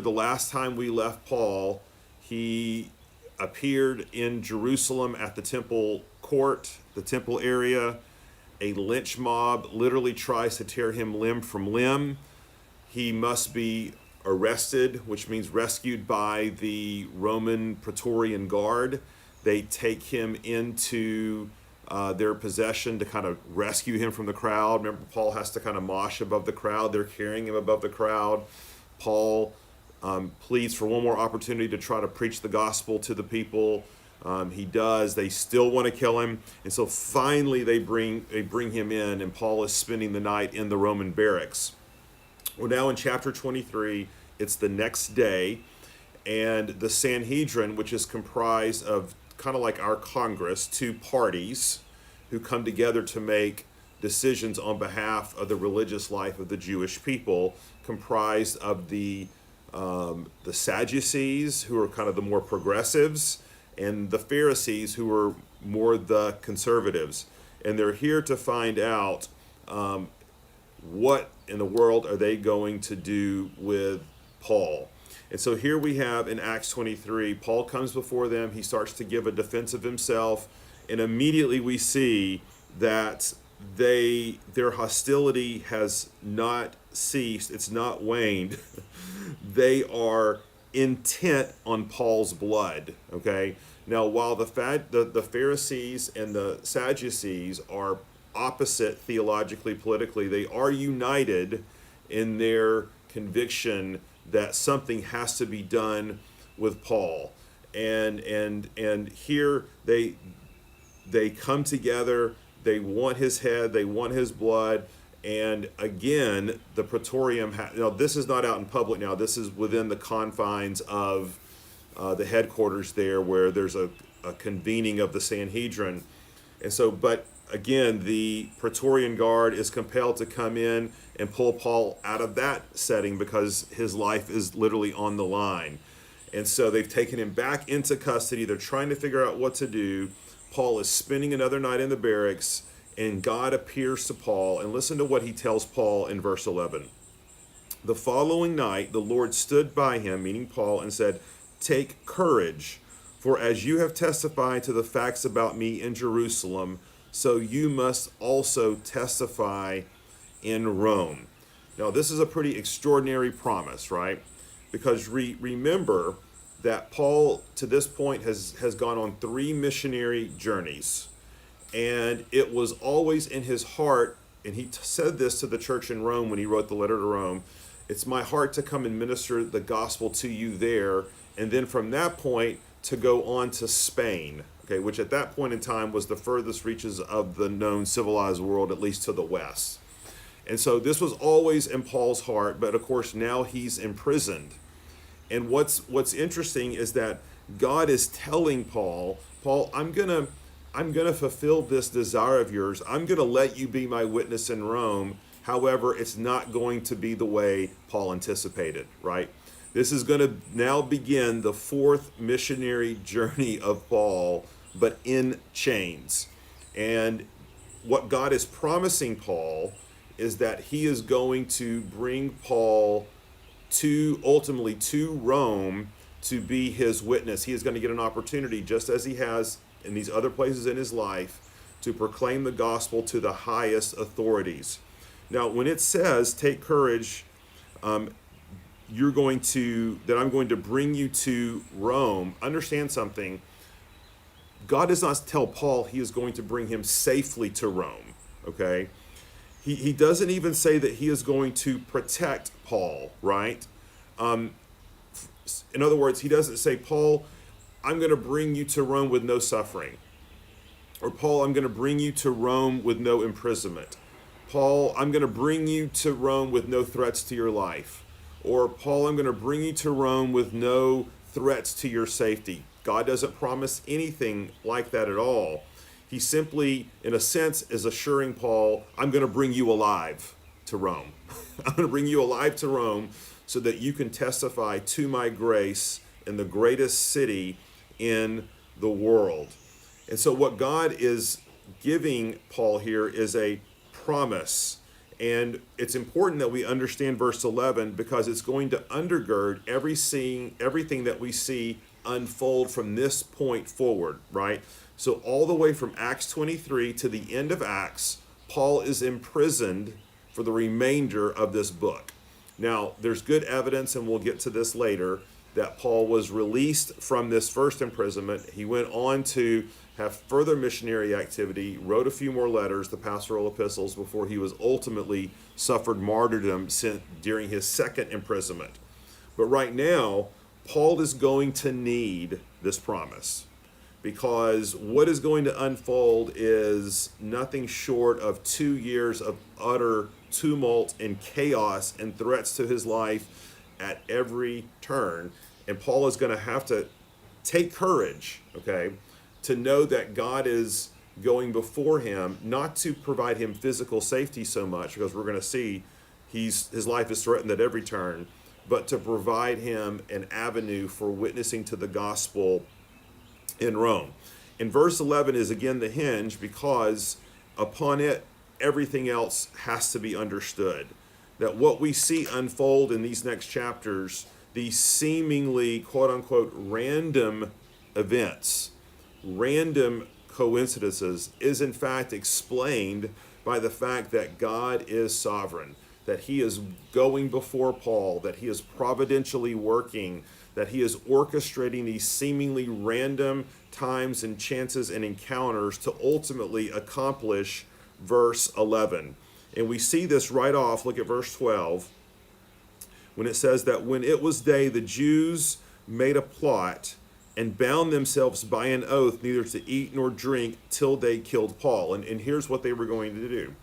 the last time we left Paul, he appeared in Jerusalem at the temple court, the temple area. A lynch mob literally tries to tear him limb from limb. He must be arrested, which means rescued by the Roman Praetorian Guard. They take him into their possession to kind of rescue him from the crowd. Remember, Paul has to kind of mosh above the crowd. They're carrying him above the crowd. Paul pleads for one more opportunity to try to preach the gospel to the people. He does. They still want to kill him, and so finally they bring him in, and Paul is spending the night in the Roman barracks. Well, now in chapter 23, it's the next day, and the Sanhedrin, which is comprised of kind of like our Congress, two parties who come together to make decisions on behalf of the religious life of the Jewish people, comprised of the Sadducees, who are kind of the more progressives, and the Pharisees, who are more the conservatives. And they're here to find out what in the world are they going to do with Paul. And so here we have in Acts 23, Paul comes before them. He starts to give a defense of himself. And immediately we see that their hostility has not ceased. It's not waned. They are intent on Paul's blood. Okay. Now, while the Pharisees and the Sadducees are opposite theologically, politically, they are united in their conviction that something has to be done with Paul. And here they come together. They want his head. They want his blood. And again, the Praetorium, this is not out in public now. This is within the confines of the headquarters there, where there's a convening of the Sanhedrin. And so, but again, the Praetorian Guard is compelled to come in and pull Paul out of that setting because his life is literally on the line. And so they've taken him back into custody. They're trying to figure out what to do. Paul is spending another night in the barracks, and God appears to Paul. And listen to what he tells Paul in verse 11. The following night, the Lord stood by him, meaning Paul, and said, "Take courage, for as you have testified to the facts about me in Jerusalem, so you must also testify in Rome." Now, this is a pretty extraordinary promise, right? Because remember that Paul, to this point, has gone on 3 missionary journeys. And it was always in his heart, and he said this to the church in Rome when he wrote the letter to Rome, "It's my heart to come and minister the gospel to you there." And then from that point to go on to Spain, okay, which at that point in time was the furthest reaches of the known civilized world, at least to the west. And so this was always in Paul's heart, but of course now he's imprisoned. And what's interesting is that God is telling Paul, I'm gonna fulfill this desire of yours. I'm gonna let you be my witness in Rome. However, it's not going to be the way Paul anticipated, right? This is going to now begin the 4th missionary journey of Paul, but in chains. And what God is promising Paul is that he is going to bring Paul ultimately to Rome to be his witness. He is going to get an opportunity, just as he has in these other places in his life, to proclaim the gospel to the highest authorities. Now, when it says, "Take courage," I'm going to bring you to Rome, understand something. God does not tell Paul he is going to bring him safely to Rome, okay? He doesn't even say that he is going to protect Paul, right? In other words, he doesn't say, "Paul, I'm going to bring you to Rome with no suffering." Or, "Paul, I'm going to bring you to Rome with no imprisonment." "Paul, I'm going to bring you to Rome with no threats to your life." Or, "Paul, I'm going to bring you to Rome with no threats to your safety." God doesn't promise anything like that at all. He simply, in a sense, is assuring Paul, "I'm going to bring you alive to Rome." I'm going to bring you alive to Rome so that you can testify to my grace in the greatest city in the world. And so what God is giving Paul here is a promise. And it's important that we understand verse 11 because it's going to undergird everything that we see unfold from this point forward, right? So all the way from Acts 23 to the end of Acts, Paul is imprisoned for the remainder of this book. Now, there's good evidence, and we'll get to this later, that Paul was released from this first imprisonment. He went on to have further missionary activity, wrote a few more letters, the pastoral epistles, before he was ultimately suffered martyrdom during his second imprisonment. But right now, Paul is going to need this promise, because what is going to unfold is nothing short of 2 years of utter tumult and chaos and threats to his life at every turn. And Paul is going to have to take courage, okay, to know that God is going before him, not to provide him physical safety so much, because we're going to see his life is threatened at every turn, but to provide him an avenue for witnessing to the gospel in Rome. And verse 11 is again the hinge, because upon it, everything else has to be understood. That what we see unfold in these next chapters, these seemingly quote-unquote random events, random coincidences, is in fact explained by the fact that God is sovereign, that he is going before Paul, that he is providentially working, that he is orchestrating these seemingly random times and chances and encounters to ultimately accomplish verse 11. And we see this right off. Look at verse 12, when it says that when it was day, the Jews made a plot and bound themselves by an oath neither to eat nor drink till they killed Paul. And here's what they were going to do.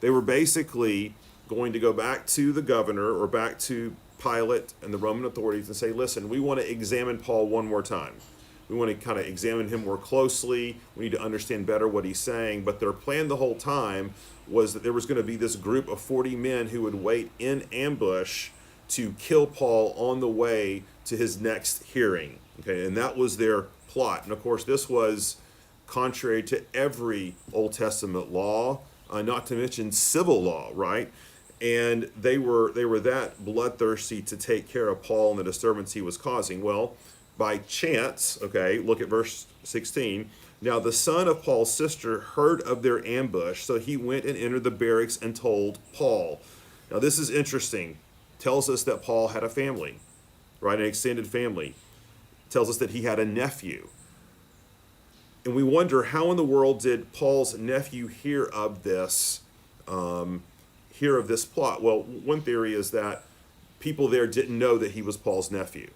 They were basically going to go back to the governor or back to Pilate and the Roman authorities and say, listen, we want to examine Paul one more time. We want to kind of examine him more closely. We need to understand better what he's saying. But their plan the whole time was that there was going to be this group of 40 men who would wait in ambush to kill Paul on the way to his next hearing. Okay, and that was their plot. And of course, this was contrary to every Old Testament law, not to mention civil law, right? And they were that bloodthirsty to take care of Paul and the disturbance he was causing. Well, by chance, okay, look at verse 16. Now the son of Paul's sister heard of their ambush, so he went and entered the barracks and told Paul. Now this is interesting. Tells us that Paul had a family, right? An extended family. Tells us that he had a nephew. And we wonder, how in the world did Paul's nephew hear of this plot? Well, one theory is that people there didn't know that he was Paul's nephew,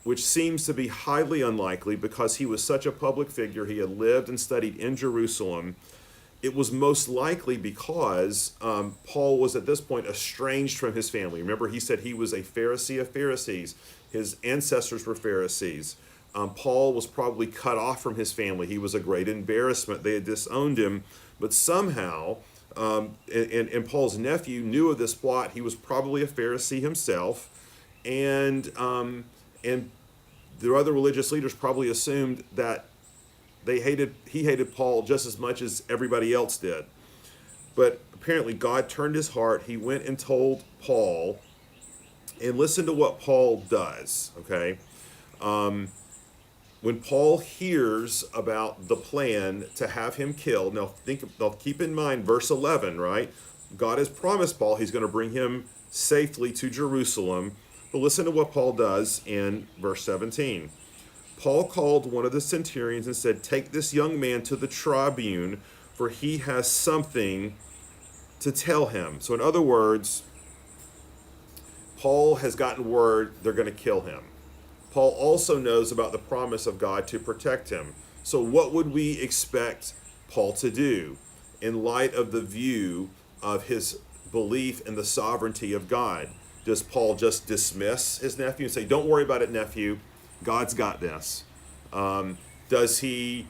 which seems to be highly unlikely because he was such a public figure. He had lived and studied in Jerusalem. It was most likely because Paul was at this point estranged from his family. Remember, he said he was a Pharisee of Pharisees. His ancestors were Pharisees. Paul was probably cut off from his family. He was a great embarrassment. They had disowned him. But somehow, and Paul's nephew knew of this plot. He was probably a Pharisee himself. And the other religious leaders probably assumed that he hated Paul just as much as everybody else did. But apparently God turned his heart. He went and told Paul, and listen to what Paul does, okay? When Paul hears about the plan to have him killed, now keep in mind verse 11, right? God has promised Paul he's going to bring him safely to Jerusalem. But listen to what Paul does in verse 17. Paul called one of the centurions and said, take this young man to the tribune, for he has something to tell him. So in other words, Paul has gotten word they're going to kill him. Paul also knows about the promise of God to protect him. So what would we expect Paul to do in light of the view of his belief in the sovereignty of God? Does Paul just dismiss his nephew and say, don't worry about it, nephew, God's got this? Is he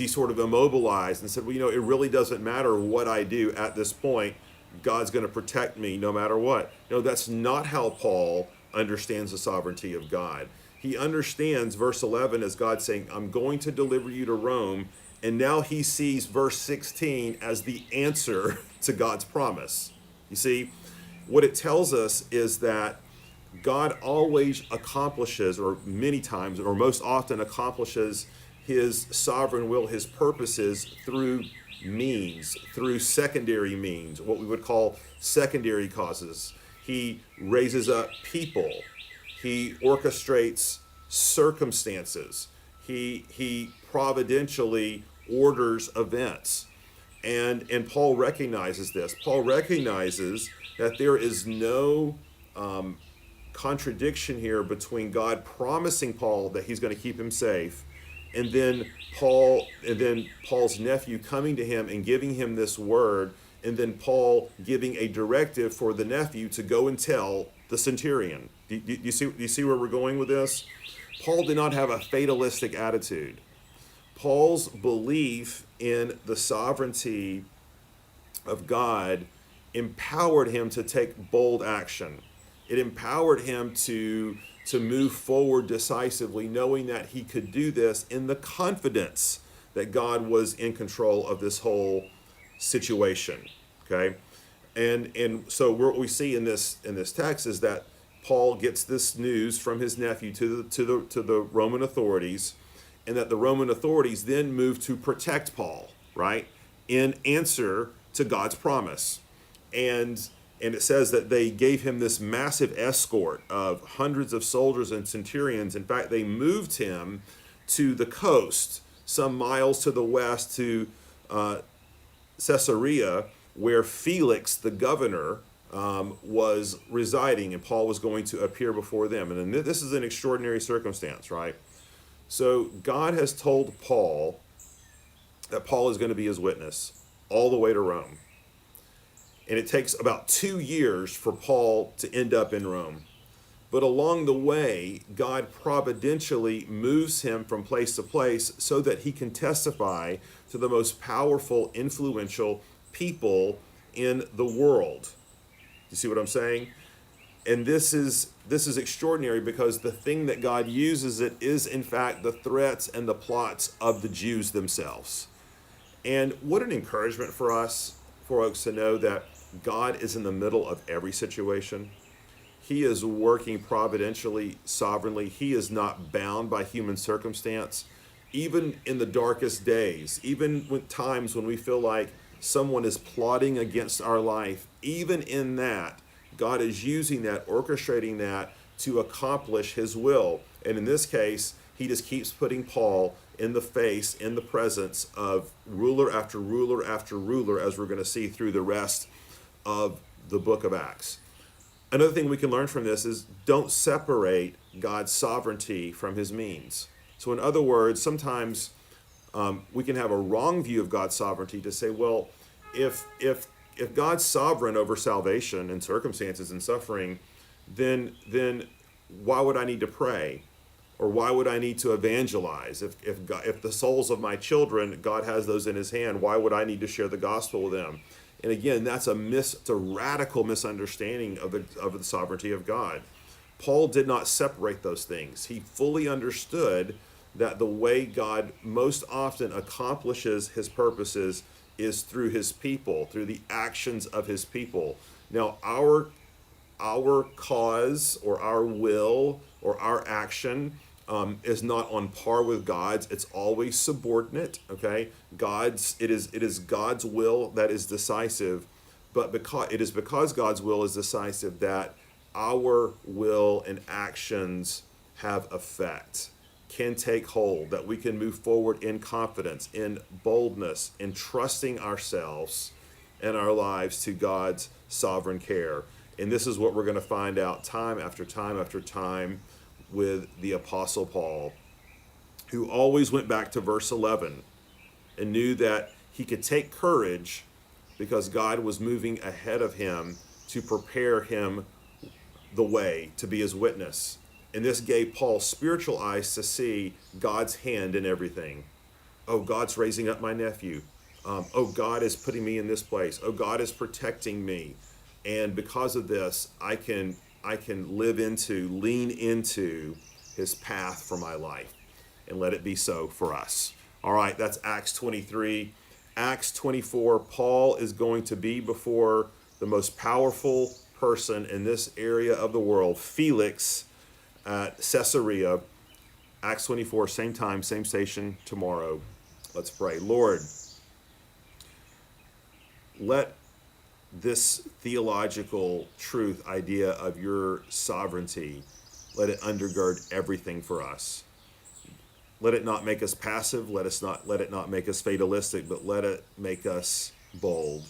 sort of immobilized and said, well, it really doesn't matter what I do at this point. God's going to protect me no matter what. No, that's not how Paul understands the sovereignty of God. He understands verse 11 as God saying, I'm going to deliver you to Rome. And now he sees verse 16 as the answer to God's promise. You see, what it tells us is that God always accomplishes, or many times, or most often accomplishes his sovereign will, his purposes through means, through secondary means, what we would call secondary causes. He raises up people. He orchestrates circumstances. He providentially orders events. And Paul recognizes this. Paul recognizes that there is no contradiction here between God promising Paul that he's going to keep him safe, and then Paul's nephew coming to him and giving him this word, and then Paul giving a directive for the nephew to go and tell the centurion. Do you see where we're going with this? Paul did not have a fatalistic attitude. Paul's belief in the sovereignty of God empowered him to take bold action. It empowered him to move forward decisively, knowing that he could do this in the confidence that God was in control of this whole situation. Okay, and so what we see in this text is that Paul gets this news from his nephew to the Roman authorities, and that the Roman authorities then move to protect Paul, right, in answer to God's promise. And it says that they gave him this massive escort of hundreds of soldiers and centurions. In fact, they moved him to the coast, some miles to the west, to Caesarea, where Felix, the governor, was residing, and Paul was going to appear before them. And this is an extraordinary circumstance, right? So God has told Paul that Paul is going to be his witness all the way to Rome. And it takes about 2 years for Paul to end up in Rome. But along the way, God providentially moves him from place to place so that he can testify to the most powerful, influential people in the world. You see what I'm saying? And this is extraordinary, because the thing that God uses it is, in fact, the threats and the plots of the Jews themselves. And what an encouragement for us, folks, to know that God is in the middle of every situation. He is working providentially, sovereignly. He is not bound by human circumstance. Even in the darkest days, even with times when we feel like someone is plotting against our life, even in that, God is using that, orchestrating that to accomplish his will. And in this case, he just keeps putting Paul in the face, in the presence of ruler after ruler after ruler, as we're going to see through the rest of the book of Acts. Another thing we can learn from this is don't separate God's sovereignty from his means. So in other words, sometimes we can have a wrong view of God's sovereignty to say, well, if God's sovereign over salvation and circumstances and suffering, then why would I need to pray? Or why would I need to evangelize? If the souls of my children, God has those in his hand, why would I need to share the gospel with them? And again, that's a radical misunderstanding of the sovereignty of God. Paul did not separate those things. He fully understood that the way God most often accomplishes his purposes is through his people, through the actions of his people. Now, our cause or our will or our action is not on par with God's. It's always subordinate. Okay, it is God's will that is decisive, but because God's will is decisive that our will and actions have effect, can take hold, that we can move forward in confidence, in boldness, in trusting ourselves and our lives to God's sovereign care. And this is what we're going to find out time after time after time with the Apostle Paul, who always went back to verse 11 and knew that he could take courage because God was moving ahead of him to prepare him the way to be his witness. And this gave Paul spiritual eyes to see God's hand in everything. Oh, God's raising up my nephew. Oh, God is putting me in this place. Oh, God is protecting me. And because of this, I can lean into his path for my life. And let it be so for us. All right, that's Acts 23. Acts 24, Paul is going to be before the most powerful person in this area of the world, Felix, at Caesarea. Acts 24, same time, same station tomorrow. Let's pray. Lord, let this theological truth, idea of your sovereignty, let it undergird everything for us. Let it not make us passive. Let it not make us fatalistic, but let it make us bold.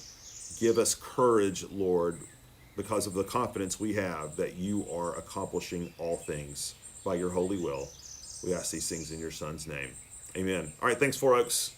Give us courage, Lord, because of the confidence we have that you are accomplishing all things by your holy will. We ask these things in your Son's name. Amen. All right, thanks, folks.